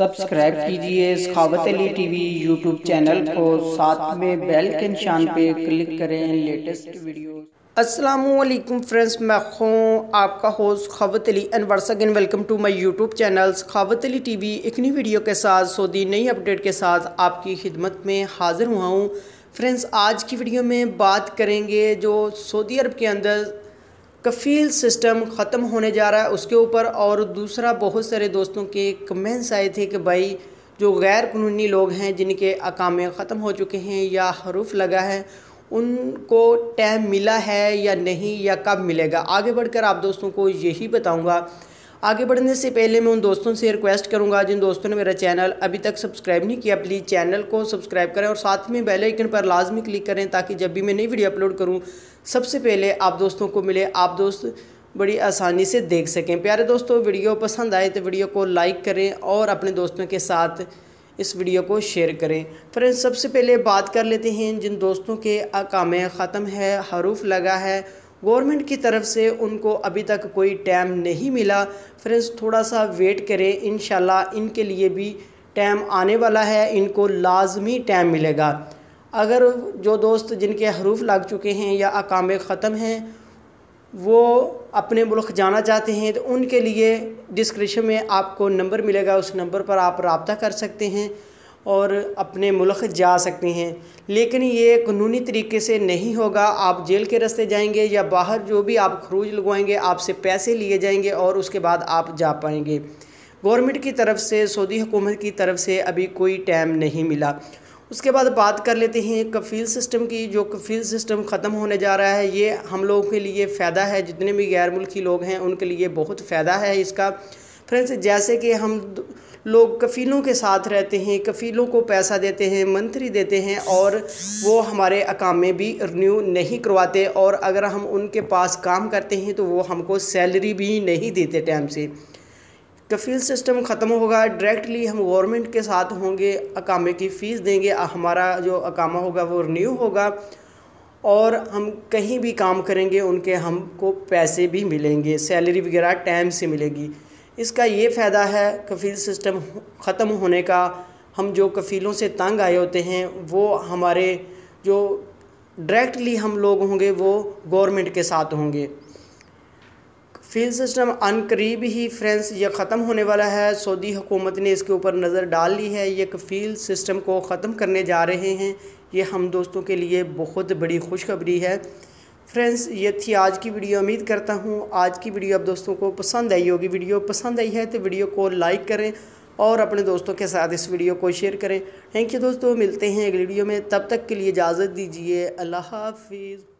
Subscribe कीजिए सखावत Ali TV YouTube channel को, साथ में बेल के निशान पे क्लिक करें लेटेस्ट वीडियो। अस्सलामुअलैकुम फ्रेंड्स, मैं हूँ आपका host Sakhawat Ali and once again welcome to my YouTube channel Sakhawat Ali TV. एक नई वीडियो के साथ सऊदी नई अपडेट के साथ आपकी खिदमत में हाज़िर हुआ हूँ। फ्रेंड्स, आज की वीडियो में बात करेंगे जो सऊदी अरब के अंदर कफ़ील सिस्टम ख़त्म होने जा रहा है उसके ऊपर, और दूसरा बहुत सारे दोस्तों के कमेंट्स आए थे कि भाई जो गैर कानूनी लोग हैं जिनके अकामे ख़त्म हो चुके हैं या हरूफ लगा है उनको टाइम मिला है या नहीं, या कब मिलेगा। आगे बढ़कर आप दोस्तों को यही बताऊंगा। आगे बढ़ने से पहले मैं उन दोस्तों से रिक्वेस्ट करूंगा जिन दोस्तों ने मेरा चैनल अभी तक सब्सक्राइब नहीं किया, प्लीज़ चैनल को सब्सक्राइब करें और साथ में बेल आइकन पर लाजमी क्लिक करें ताकि जब भी मैं नई वीडियो अपलोड करूं सबसे पहले आप दोस्तों को मिले, आप दोस्त बड़ी आसानी से देख सकें। प्यारे दोस्तों, वीडियो पसंद आए तो वीडियो को लाइक करें और अपने दोस्तों के साथ इस वीडियो को शेयर करें। फ्रेंड्स, सबसे पहले बात कर लेते हैं जिन दोस्तों के अकामे ख़त्म है, हरूफ लगा है, गवर्नमेंट की तरफ से उनको अभी तक कोई टाइम नहीं मिला। फ्रेंड्स, थोड़ा सा वेट करें, इंशाल्लाह इनके लिए भी टाइम आने वाला है, इनको लाजमी टाइम मिलेगा। अगर जो दोस्त जिनके हरूफ लग चुके हैं या अकामे ख़त्म हैं वो अपने मुल्क जाना चाहते हैं तो उनके लिए डिस्क्रिप्शन में आपको नंबर मिलेगा, उस नंबर पर आप रब्ता कर सकते हैं और अपने मुल्क जा सकते हैं। लेकिन ये कानूनी तरीके से नहीं होगा, आप जेल के रास्ते जाएंगे या बाहर जो भी आप खरूज लगवाएंगे आपसे पैसे लिए जाएंगे और उसके बाद आप जा पाएंगे। गवर्नमेंट की तरफ से, सऊदी हुकूमत की तरफ से अभी कोई टाइम नहीं मिला। उसके बाद बात कर लेते हैं कफ़ील सिस्टम की। जो कफ़ील सिस्टम ख़त्म होने जा रहा है ये हम लोगों के लिए फ़ायदा है, जितने भी गैर मुल्की लोग हैं उनके लिए बहुत फ़ायदा है इसका। फ्रेंड्स, जैसे कि हम लोग कफ़ीलों के साथ रहते हैं, कफ़ीलों को पैसा देते हैं, मंथली देते हैं और वो हमारे अकामे भी रिन्यू नहीं करवाते, और अगर हम उनके पास काम करते हैं तो वो हमको सैलरी भी नहीं देते टाइम से। कफ़ील सिस्टम ख़त्म होगा, डायरेक्टली हम गवर्नमेंट के साथ होंगे, अकामे की फ़ीस देंगे, हमारा जो अकामा होगा वो रिन्यू होगा और हम कहीं भी काम करेंगे उनके हमको पैसे भी मिलेंगे, सैलरी वगैरह टाइम से मिलेगी। इसका ये फ़ायदा है कफ़ील सिस्टम ख़त्म होने का। हम जो कफ़ीलों से तंग आए होते हैं वो हमारे जो डायरेक्टली हम लोग होंगे वो गवर्नमेंट के साथ होंगे। कफ़ील सिस्टम अनकरीब ही फ्रेंड्स ये ख़त्म होने वाला है। सऊदी हुकूमत ने इसके ऊपर नज़र डाल ली है, ये कफ़ील सिस्टम को ख़त्म करने जा रहे हैं। ये हम दोस्तों के लिए बहुत बड़ी खुशखबरी है। फ्रेंड्स, ये थी आज की वीडियो। उम्मीद करता हूँ आज की वीडियो आप दोस्तों को पसंद आई होगी। वीडियो पसंद आई है तो वीडियो को लाइक करें और अपने दोस्तों के साथ इस वीडियो को शेयर करें। थैंक यू दोस्तों, मिलते हैं अगली वीडियो में, तब तक के लिए इजाज़त दीजिए। अल्लाह हाफिज़।